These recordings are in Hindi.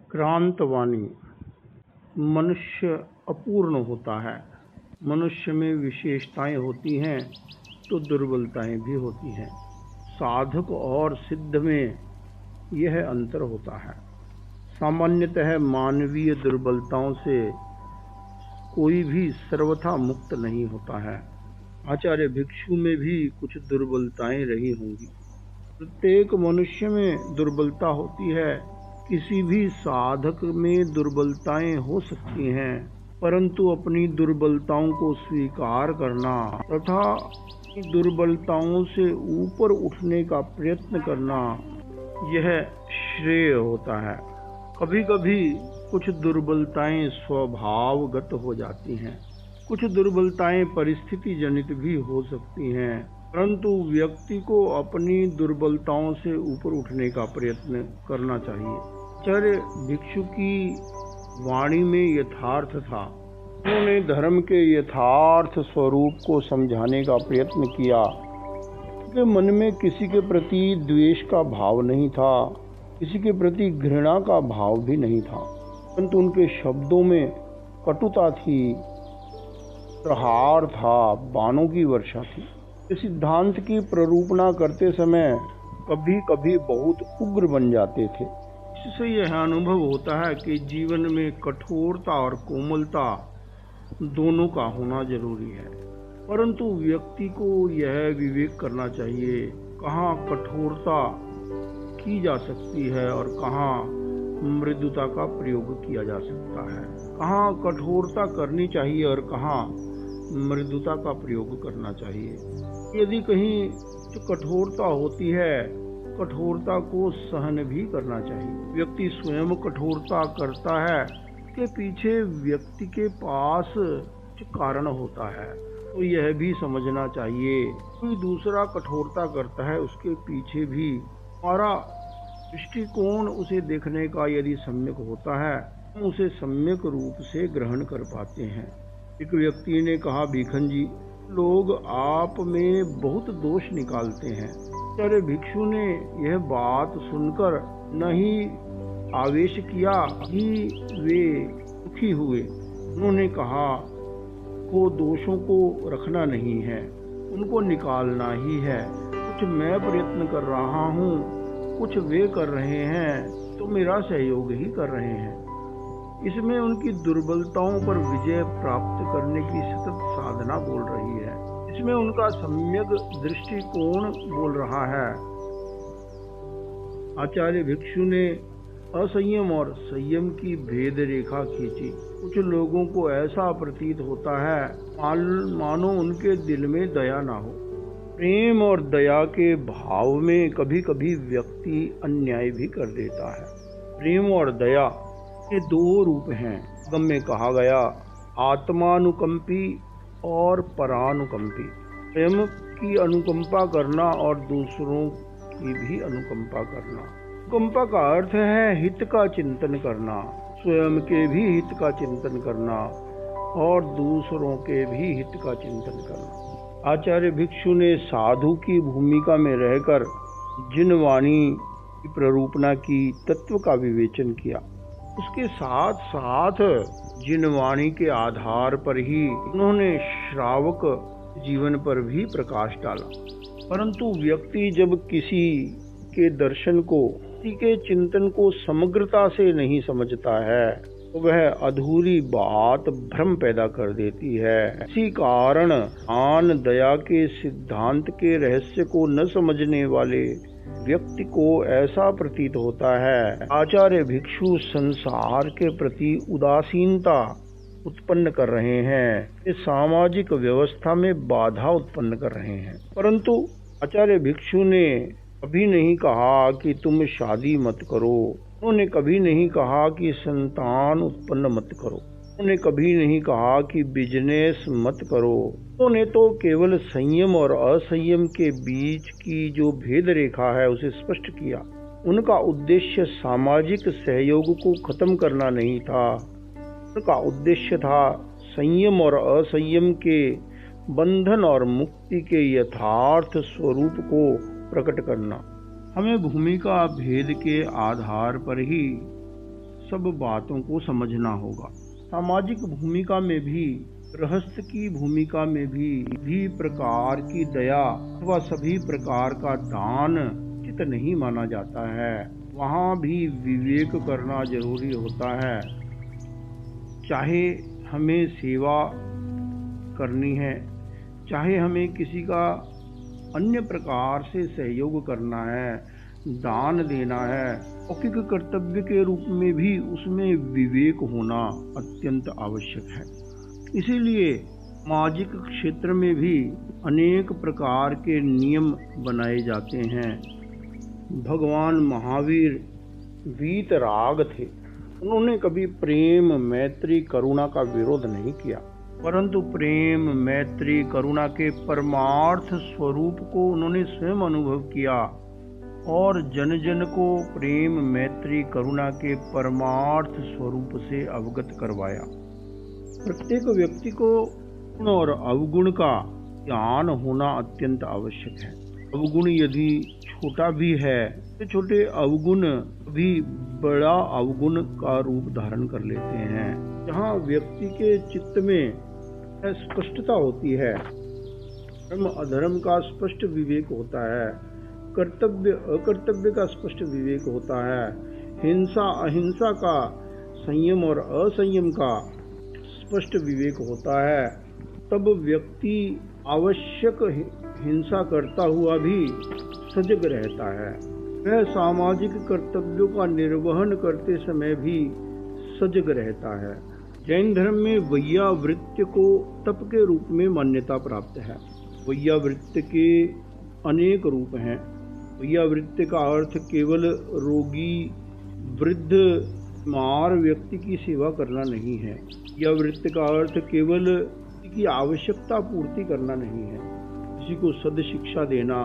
क्रांतवाणी। मनुष्य अपूर्ण होता है। मनुष्य में विशेषताएं होती हैं तो दुर्बलताएं भी होती हैं। साधक और सिद्ध में यह अंतर होता है। सामान्यतः मानवीय दुर्बलताओं से कोई भी सर्वथा मुक्त नहीं होता है। आचार्य भिक्षु में भी कुछ दुर्बलताएं रही होंगी। प्रत्येक मनुष्य में दुर्बलता होती है। किसी भी साधक में दुर्बलताएं हो सकती हैं, परंतु अपनी दुर्बलताओं को स्वीकार करना तथा दुर्बलताओं से ऊपर उठने का प्रयत्न करना, यह श्रेय होता है। कभी कभी कुछ दुर्बलताएं स्वभावगत हो जाती हैं, कुछ दुर्बलताएं परिस्थिति जनित भी हो सकती हैं, परंतु व्यक्ति को अपनी दुर्बलताओं से ऊपर उठने का प्रयत्न करना चाहिए। आचार्य भिक्षु की वाणी में यथार्थ था। उन्होंने धर्म के यथार्थ स्वरूप को समझाने का प्रयत्न किया। उनके मन में किसी के प्रति द्वेष का भाव नहीं था, किसी के प्रति घृणा का भाव भी नहीं था, परंतु उनके शब्दों में कटुता थी, प्रहार था, बाणों की वर्षा थी। इस सिद्धांत की प्ररूपणा करते समय कभी कभी बहुत उग्र बन जाते थे। इससे यह अनुभव होता है कि जीवन में कठोरता और कोमलता दोनों का होना जरूरी है, परंतु व्यक्ति को यह विवेक करना चाहिए कहाँ कठोरता की जा सकती है और कहाँ मृदुता का प्रयोग किया जा सकता है, कहाँ कठोरता करनी चाहिए और कहाँ मृदुता का प्रयोग करना चाहिए। यदि कहीं जो कठोरता होती है, कठोरता को सहन भी करना चाहिए। व्यक्ति स्वयं कठोरता करता है, उसके पीछे व्यक्ति के पास जो कारण होता है तो यह भी समझना चाहिए। कोई दूसरा कठोरता करता है, उसके पीछे भी हमारा दृष्टिकोण उसे देखने का यदि सम्यक होता है, हम उसे सम्यक रूप से ग्रहण कर पाते हैं। एक व्यक्ति ने कहा, भीखन जी, लोग आप में बहुत दोष निकालते हैं। आचार्य भिक्षु ने यह बात सुनकर न ही आवेश किया ही वे दुखी हुए। उन्होंने कहा, वो दोषों को रखना नहीं है, उनको निकालना ही है। कुछ मैं प्रयत्न कर रहा हूँ, कुछ वे कर रहे हैं, तो मेरा सहयोग ही कर रहे हैं। इसमें उनकी दुर्बलताओं पर विजय प्राप्त करने की सतत साधना बोल रही है। इसमें उनका सम्यक दृष्टिकोण बोल रहा है। आचार्य भिक्षु ने असंयम और संयम की भेद रेखा खींची। कुछ लोगों को ऐसा प्रतीत होता है मानो उनके दिल में दया ना हो। प्रेम और दया के भाव में कभी कभी व्यक्ति अन्याय भी कर देता है। प्रेम और दया के दो रूप हैं। गम में कहा गया, आत्मानुकंपी और परानुकंपी। स्वयं की अनुकंपा करना और दूसरों की भी अनुकंपा करना। अनुकंपा का अर्थ है हित का चिंतन करना, स्वयं के भी हित का चिंतन करना और दूसरों के भी हित का चिंतन करना। आचार्य भिक्षु ने साधु की भूमिका में रहकर जिन वाणी की प्ररूपणा की, तत्व का विवेचन किया। उसके साथ साथ जिन वाणी के आधार पर ही उन्होंने श्रावक जीवन पर भी प्रकाश डाला। परंतु व्यक्ति जब किसी के दर्शन को, किसी के चिंतन को समग्रता से नहीं समझता है तो वह अधूरी बात भ्रम पैदा कर देती है। इसी कारण आन दया के सिद्धांत के रहस्य को न समझने वाले व्यक्ति को ऐसा प्रतीत होता है आचार्य भिक्षु संसार के प्रति उदासीनता उत्पन्न कर रहे हैं, ये सामाजिक व्यवस्था में बाधा उत्पन्न कर रहे हैं। परंतु आचार्य भिक्षु ने कभी नहीं कहा कि तुम शादी मत करो, उन्होंने कभी नहीं कहा कि संतान उत्पन्न मत करो, उन्होंने कभी नहीं कहा कि बिजनेस मत करो। उन्होंने तो केवल संयम और असंयम के बीच की जो भेद रेखा है उसे स्पष्ट किया। उनका उद्देश्य सामाजिक सहयोग को खत्म करना नहीं था, उनका उद्देश्य था संयम और असंयम के बंधन और मुक्ति के यथार्थ स्वरूप को प्रकट करना। हमें भूमिका भेद के आधार पर ही सब बातों को समझना होगा। सामाजिक भूमिका में भी, गृहस्थ की भूमिका में भी प्रकार की दया अथवा सभी प्रकार का दान उचित नहीं माना जाता है। वहाँ भी विवेक करना जरूरी होता है। चाहे हमें सेवा करनी है, चाहे हमें किसी का अन्य प्रकार से सहयोग करना है, दान देना है, लौकिक कर्तव्य के रूप में भी उसमें विवेक होना अत्यंत आवश्यक है। इसीलिए सामाजिक क्षेत्र में भी अनेक प्रकार के नियम बनाए जाते हैं। भगवान महावीर वीतराग थे। उन्होंने कभी प्रेम, मैत्री, करुणा का विरोध नहीं किया, परंतु प्रेम, मैत्री, करुणा के परमार्थ स्वरूप को उन्होंने स्वयं अनुभव किया और जन जन को प्रेम, मैत्री, करुणा के परमार्थ स्वरूप से अवगत करवाया। प्रत्येक व्यक्ति को गुण और अवगुण का ज्ञान होना अत्यंत आवश्यक है। अवगुण यदि छोटा भी है तो छोटे अवगुण भी बड़ा अवगुण का रूप धारण कर लेते हैं। जहाँ व्यक्ति के चित्त में स्पष्टता होती है, धर्म अधर्म का स्पष्ट विवेक होता है, कर्तव्य अकर्तव्य का स्पष्ट विवेक होता है, हिंसा अहिंसा का, संयम और असंयम का स्पष्ट विवेक होता है, तब व्यक्ति आवश्यक हिंसा करता हुआ भी सजग रहता है। वह सामाजिक कर्तव्यों का निर्वहन करते समय भी सजग रहता है। जैन धर्म में वैयावृत्य को तप के रूप में मान्यता प्राप्त है। वैयावृत्य के अनेक रूप हैं। वैयावृत्य का अर्थ केवल रोगी, वृद्ध, बीमार व्यक्ति की सेवा करना नहीं है। वैयावृत्य का अर्थ केवल किसी की आवश्यकता पूर्ति करना नहीं है। किसी को सद शिक्षा देना,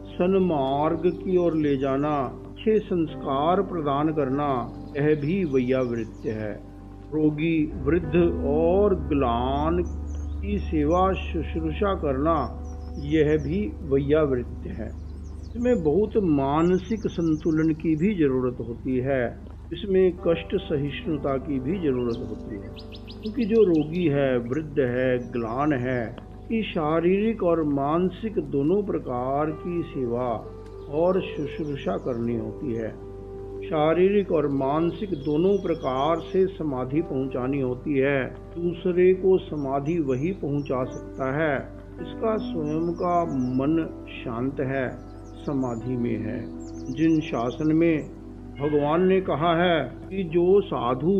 सन्मार्ग की ओर ले जाना, अच्छे संस्कार प्रदान करना, यह भी वैयावृत्य है। रोगी, वृद्ध और ग्लान की सेवा शुश्रूषा करना, यह भी वैयावृत्य है। इसमें बहुत मानसिक संतुलन की भी जरूरत होती है। इसमें कष्ट सहिष्णुता की भी जरूरत होती है, क्योंकि जो रोगी है, वृद्ध है, ग्लान है, कि शारीरिक और मानसिक दोनों प्रकार की सेवा और शुश्रूषा करनी होती है। शारीरिक और मानसिक दोनों प्रकार से समाधि पहुंचानी होती है। दूसरे को समाधि वही पहुंचा सकता है इसका स्वयं का मन शांत है, समाधि में है। जिन शासन में भगवान ने कहा है कि जो साधु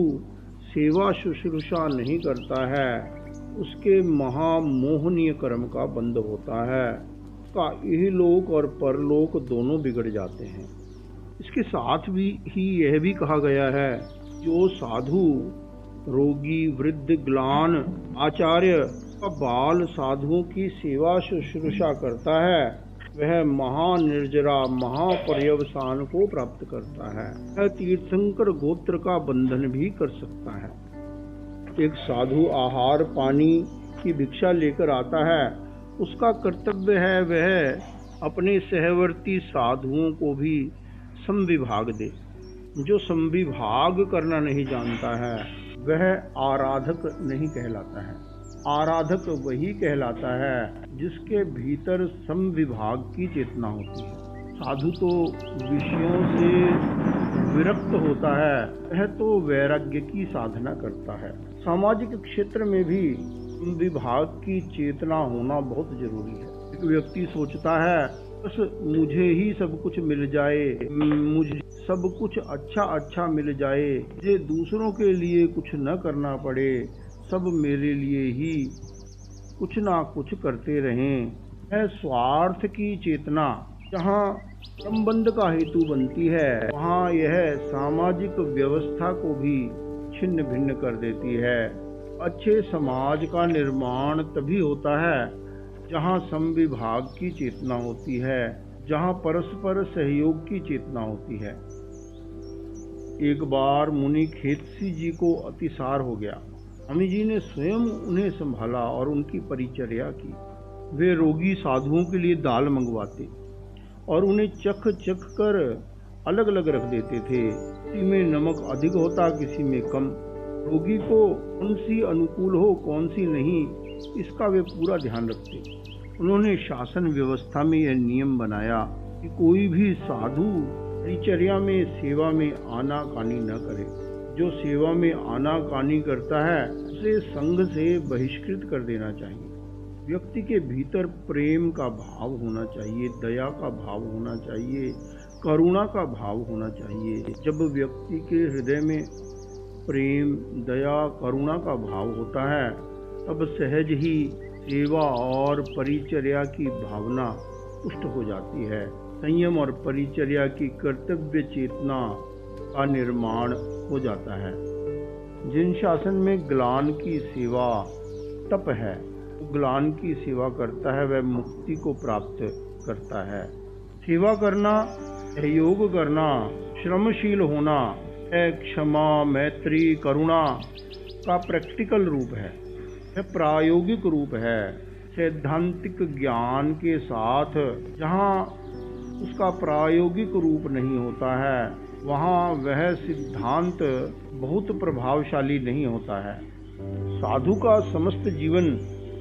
सेवा शुश्रूषा नहीं करता है उसके महामोहनीय कर्म का बंध होता है, उसका इहलोक और परलोक दोनों बिगड़ जाते हैं। इसके साथ भी यह भी कहा गया है, जो साधु रोगी, वृद्ध, ग्लान, आचार्य का बाल साधुओं की सेवा शुश्रूषा करता है, वह महानिर्जरा महापर्यवसान को प्राप्त करता है। वह तीर्थंकर गोत्र का बंधन भी कर सकता है। एक साधु आहार पानी की भिक्षा लेकर आता है, उसका कर्तव्य है वह अपने सहवर्ती साधुओं को भी समविभाग दे। जो समविभाग करना नहीं जानता है वह आराधक नहीं कहलाता है। आराधक वही कहलाता है जिसके भीतर समविभाग की चेतना होती है। साधु तो विषयों से विरक्त होता है, वह तो वैराग्य की साधना करता है। सामाजिक क्षेत्र में भी विभाग की चेतना होना बहुत जरूरी है। एक व्यक्ति सोचता है बस मुझे ही सब कुछ मिल जाए, मुझे सब कुछ अच्छा मिल जाए, मुझे दूसरों के लिए कुछ न करना पड़े, सब मेरे लिए ही कुछ ना कुछ करते रहें। यह स्वार्थ की चेतना जहाँ संबंध का हेतु बनती है, वहाँ यह सामाजिक व्यवस्था को भी छिन्न भिन्न कर देती है। अच्छे समाज का निर्माण तभी होता है जहाँ समविभाग की चेतना होती है, जहाँ परस्पर सहयोग की चेतना होती है। एक बार मुनि खेतसी जी को अतिसार हो गया। स्वामी जी ने स्वयं उन्हें संभाला और उनकी परिचर्या की। वे रोगी साधुओं के लिए दाल मंगवाते और उन्हें चख कर अलग अलग रख देते थे। किसी में नमक अधिक होता, किसी में कम। रोगी को कौन सी अनुकूल हो कौन सी नहीं, इसका वे पूरा ध्यान रखते। उन्होंने शासन व्यवस्था में यह नियम बनाया कि कोई भी साधु परिचर्या में सेवा में आनाकानी न करे। जो सेवा में आनाकानी करता है उसे संघ से बहिष्कृत कर देना चाहिए। व्यक्ति के भीतर प्रेम का भाव होना चाहिए, दया का भाव होना चाहिए, करुणा का भाव होना चाहिए। जब व्यक्ति के हृदय में प्रेम, दया, करुणा का भाव होता है तब सहज ही सेवा और परिचर्या की भावना पुष्ट हो जाती है। संयम और परिचर्या की कर्तव्य चेतना का निर्माण हो जाता है। जिन शासन में ग्लान की सेवा तप है, वो ग्लान की सेवा करता है, वह मुक्ति को प्राप्त करता है। सेवा करना, सहयोग करना, श्रमशील होना है क्षमा, मैत्री, करुणा का प्रैक्टिकल रूप है, यह प्रायोगिक रूप है। सैद्धांतिक ज्ञान के साथ जहाँ उसका प्रायोगिक रूप नहीं होता है, वहाँ वह सिद्धांत बहुत प्रभावशाली नहीं होता है। साधु का समस्त जीवन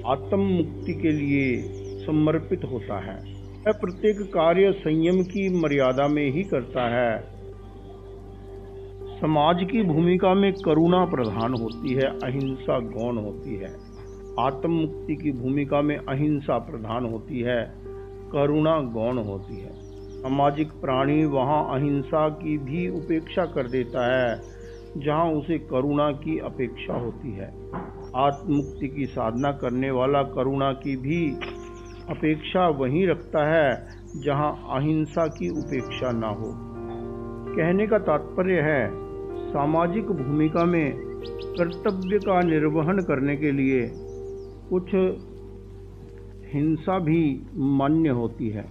आत्म मुक्ति के लिए समर्पित होता है। वह प्रत्येक कार्य संयम की मर्यादा में ही करता है। समाज की भूमिका में करुणा प्रधान होती है, अहिंसा गौण होती है। आत्म मुक्ति की भूमिका में अहिंसा प्रधान होती है, करुणा गौण होती है। सामाजिक प्राणी वहाँ अहिंसा की भी उपेक्षा कर देता है जहाँ उसे करुणा की अपेक्षा होती है। आत्म मुक्ति की साधना करने वाला करुणा की भी अपेक्षा वहीं रखता है जहाँ अहिंसा की उपेक्षा ना हो। कहने का तात्पर्य है, सामाजिक भूमिका में कर्तव्य का निर्वहन करने के लिए कुछ हिंसा भी मान्य होती है।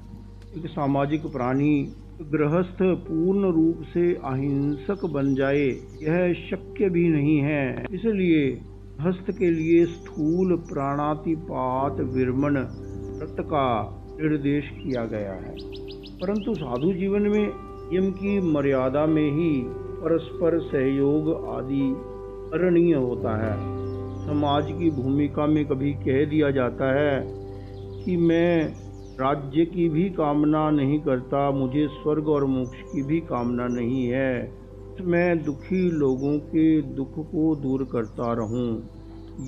एक सामाजिक प्राणी गृहस्थ पूर्ण रूप से अहिंसक बन जाए यह शक्य भी नहीं है। इसलिए गृहस्थ के लिए स्थूल प्राणातिपात विरमण व्रत का निर्देश किया गया है, परंतु साधु जीवन में नियम की मर्यादा में ही परस्पर सहयोग आदि करणीय होता है। समाज की भूमिका में कभी कह दिया जाता है कि मैं राज्य की भी कामना नहीं करता, मुझे स्वर्ग और मोक्ष की भी कामना नहीं है, मैं दुखी लोगों के दुख को दूर करता रहूं,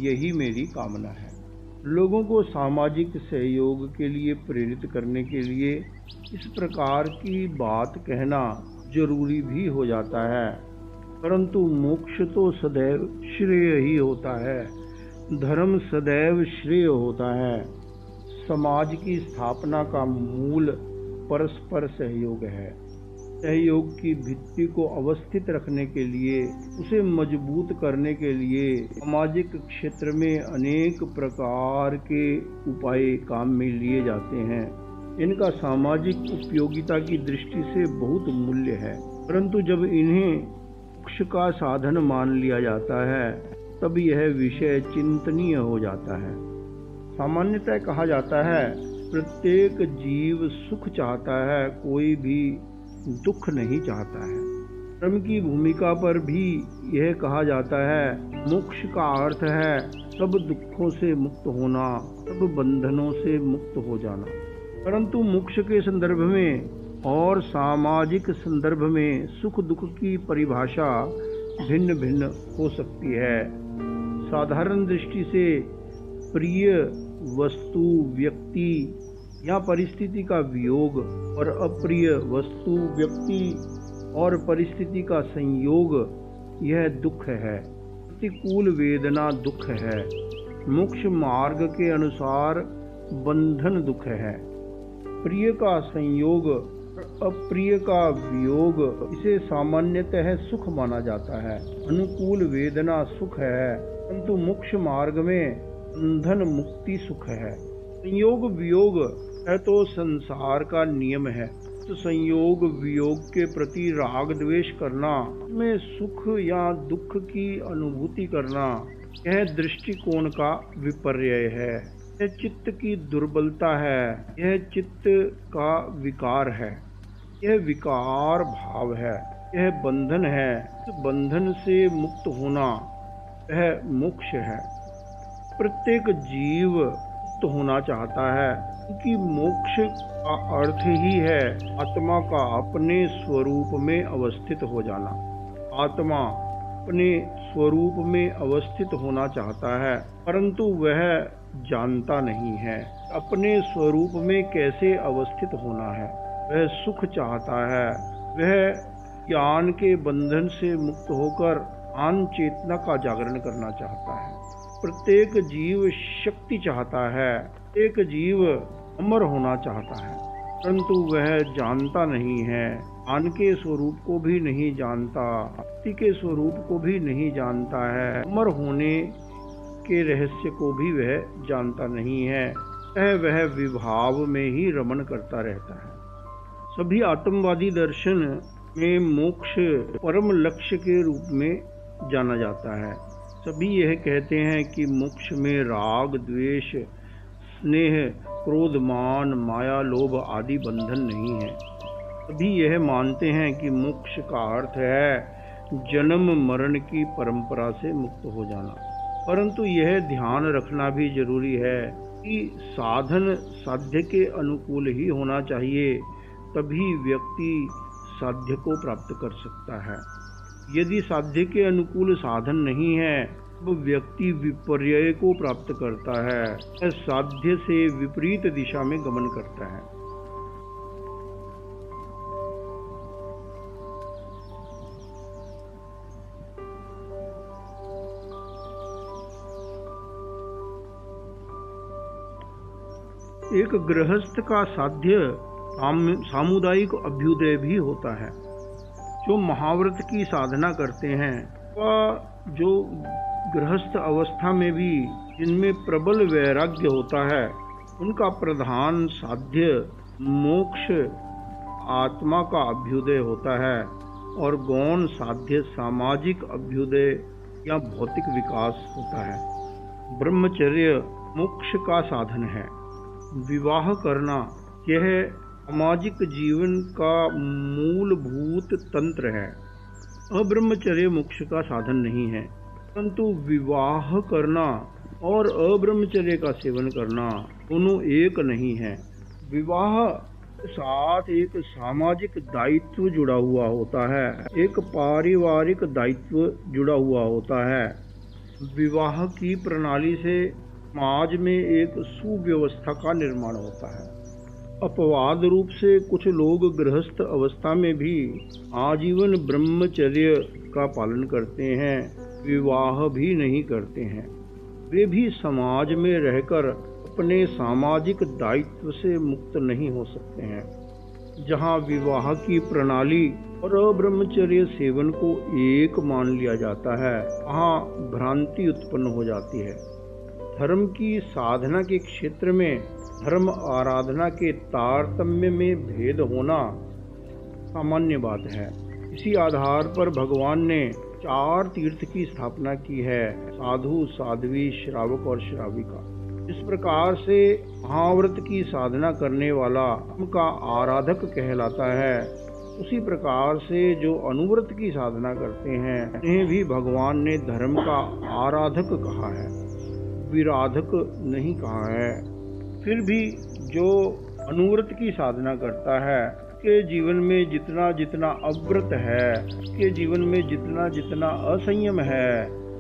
यही मेरी कामना है। लोगों को सामाजिक सहयोग के लिए प्रेरित करने के लिए इस प्रकार की बात कहना जरूरी भी हो जाता है, परंतु मोक्ष तो सदैव श्रेय ही होता है, धर्म सदैव श्रेय होता है। समाज की स्थापना का मूल परस्पर सहयोग है। सहयोग की भित्ति को अवस्थित रखने के लिए, उसे मजबूत करने के लिए सामाजिक क्षेत्र में अनेक प्रकार के उपाय काम में लिए जाते हैं। इनका सामाजिक उपयोगिता की दृष्टि से बहुत मूल्य है, परंतु जब इन्हें मोक्ष का साधन मान लिया जाता है तब यह विषय चिंतनीय हो जाता है। सामान्यतः कहा जाता है, प्रत्येक जीव सुख चाहता है, कोई भी दुख नहीं चाहता है। धर्म की भूमिका पर भी यह कहा जाता है, मोक्ष का अर्थ है सब दुखों से मुक्त होना, सब बंधनों से मुक्त हो जाना। परंतु मोक्ष के संदर्भ में और सामाजिक संदर्भ में सुख दुख की परिभाषा भिन्न भिन्न हो सकती है। साधारण दृष्टि से प्रिय वस्तु, व्यक्ति या परिस्थिति का वियोग और अप्रिय वस्तु, व्यक्ति और परिस्थिति का संयोग यह दुख है। प्रतिकूल वेदना दुख है। मोक्ष मार्ग के अनुसार बंधन दुख है। प्रिय का संयोग, अप्रिय का वियोग, इसे सामान्यतः सुख माना जाता है। अनुकूल वेदना सुख है, परंतु मोक्ष मार्ग में बंधन मुक्ति सुख है। संयोग वियोग है तो संसार का नियम है, तो संयोग वियोग के प्रति राग द्वेष करना, में सुख या दुख की अनुभूति करना, यह दृष्टिकोण का विपर्य है। यह चित्त की दुर्बलता है, यह चित्त का विकार है। यह विकार भाव है, यह बंधन है। इस बंधन से मुक्त होना यह मोक्ष है। प्रत्येक जीव मुक्त होना चाहता है, क्योंकि मोक्ष का अर्थ ही है आत्मा का अपने स्वरूप में अवस्थित हो जाना। आत्मा अपने स्वरूप में अवस्थित होना चाहता है, परंतु वह जानता नहीं है अपने स्वरूप में कैसे अवस्थित होना है। वह सुख चाहता है, वह ज्ञान के बंधन से मुक्त होकर आन चेतना का जागरण करना चाहता है। प्रत्येक जीव शक्ति चाहता है, एक जीव अमर होना चाहता है, परंतु वह जानता नहीं है, ज्ञान के स्वरूप को भी नहीं जानता, शक्ति के स्वरूप को भी नहीं जानता है, अमर होने के रहस्य को भी वह जानता नहीं है। वह विभाव में ही रमण करता रहता है। सभी आत्मवादी दर्शन में मोक्ष परम लक्ष्य के रूप में जाना जाता है। सभी यह कहते हैं कि मोक्ष में राग, द्वेष, स्नेह, क्रोध, मान, माया, लोभ आदि बंधन नहीं है। सभी यह मानते हैं कि मोक्ष का अर्थ है जन्म मरण की परंपरा से मुक्त हो जाना। परंतु यह ध्यान रखना भी जरूरी है कि साधन साध्य के अनुकूल ही होना चाहिए, तभी व्यक्ति साध्य को प्राप्त कर सकता है। यदि साध्य के अनुकूल साधन नहीं है, तो व्यक्ति विपर्यय को प्राप्त करता है, वह साध्य से विपरीत दिशा में गमन करता है। एक गृहस्थ का साध्य सामुदायिक अभ्युदय भी होता है। जो महाव्रत की साधना करते हैं, वह जो गृहस्थ अवस्था में भी जिनमें प्रबल वैराग्य होता है, उनका प्रधान साध्य मोक्ष आत्मा का अभ्युदय होता है, और गौण साध्य सामाजिक अभ्युदय या भौतिक विकास होता है। ब्रह्मचर्य मोक्ष का साधन है। विवाह करना यह सामाजिक जीवन का मूलभूत तंत्र है। अब्रह्मचर्य मोक्ष का साधन नहीं है, परंतु विवाह करना और अब्रह्मचर्य का सेवन करना दोनों एक नहीं है। विवाह के साथ एक सामाजिक दायित्व जुड़ा हुआ होता है, एक पारिवारिक दायित्व जुड़ा हुआ होता है। विवाह की प्रणाली से समाज में एक सुव्यवस्था का निर्माण होता है। अपवाद रूप से कुछ लोग गृहस्थ अवस्था में भी आजीवन ब्रह्मचर्य का पालन करते हैं, विवाह भी नहीं करते हैं। वे भी समाज में रहकर अपने सामाजिक दायित्व से मुक्त नहीं हो सकते हैं। जहाँ विवाह की प्रणाली और अब्रह्मचर्य सेवन को एक मान लिया जाता है, वहाँ भ्रांति उत्पन्न हो जाती है। धर्म की साधना के क्षेत्र में धर्म आराधना के तारतम्य में भेद होना सामान्य बात है। इसी आधार पर भगवान ने 4 तीर्थ की स्थापना की है, साधु, साध्वी, श्रावक और श्राविका। इस प्रकार से महाव्रत की साधना करने वाला उनका आराधक कहलाता है। उसी प्रकार से जो अनुव्रत की साधना करते हैं, उन्हें भी भगवान ने धर्म का आराधक कहा है, विराधक नहीं कहा है। फिर भी जो अनुव्रत की साधना करता है, उसके जीवन में जितना जितना अव्रत है, उसके जीवन में जितना जितना असंयम है,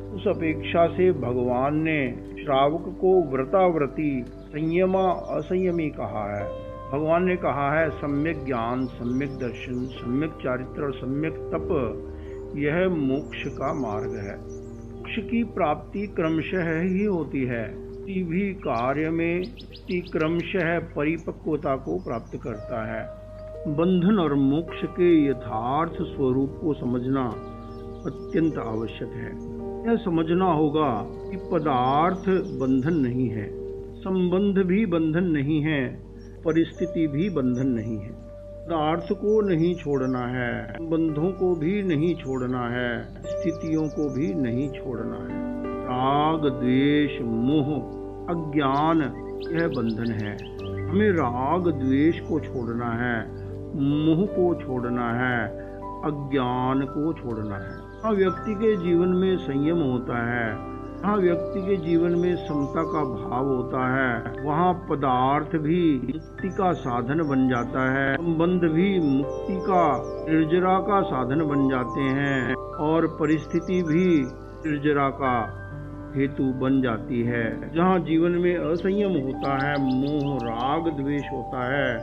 उस अपेक्षा से भगवान ने श्रावक को व्रताव्रती, संयमा असंयमी कहा है। भगवान ने कहा है सम्यक ज्ञान, सम्यक दर्शन, सम्यक चारित्र और सम्यक तप यह मोक्ष का मार्ग है। मोक्ष की प्राप्ति क्रमशः ही होती है। किसी भी कार्य में क्रमशः परिपक्वता को प्राप्त करता है। बंधन और मोक्ष के यथार्थ स्वरूप को समझना अत्यंत आवश्यक है। यह समझना होगा कि पदार्थ बंधन नहीं है, संबंध भी बंधन नहीं है, परिस्थिति भी बंधन नहीं है। पदार्थ को नहीं छोड़ना है, संबंधों को भी नहीं छोड़ना है, स्थितियों को भी नहीं छोड़ना है। राग, द्वेष, मोह, अज्ञान यह बंधन है। हमें राग द्वेष को छोड़ना है, मोह को छोड़ना है, अज्ञान को छोड़ना है। जहाँ व्यक्ति के जीवन में संयम होता है, जहाँ व्यक्ति के जीवन में समता का भाव होता है, वहाँ पदार्थ भी मुक्ति का साधन बन जाता है, संबंध भी मुक्ति का, निर्जरा का साधन बन जाते हैं, और परिस्थिति भी निर्जरा का हेतु बन जाती है। जहाँ जीवन में असंयम होता है, मोह राग द्वेष होता है,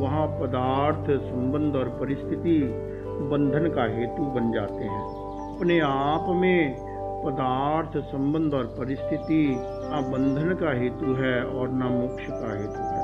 वहाँ पदार्थ, संबंध और परिस्थिति बंधन का हेतु बन जाते हैं। अपने आप में पदार्थ, संबंध और परिस्थिति ना बंधन का हेतु है और ना मोक्ष का हेतु है।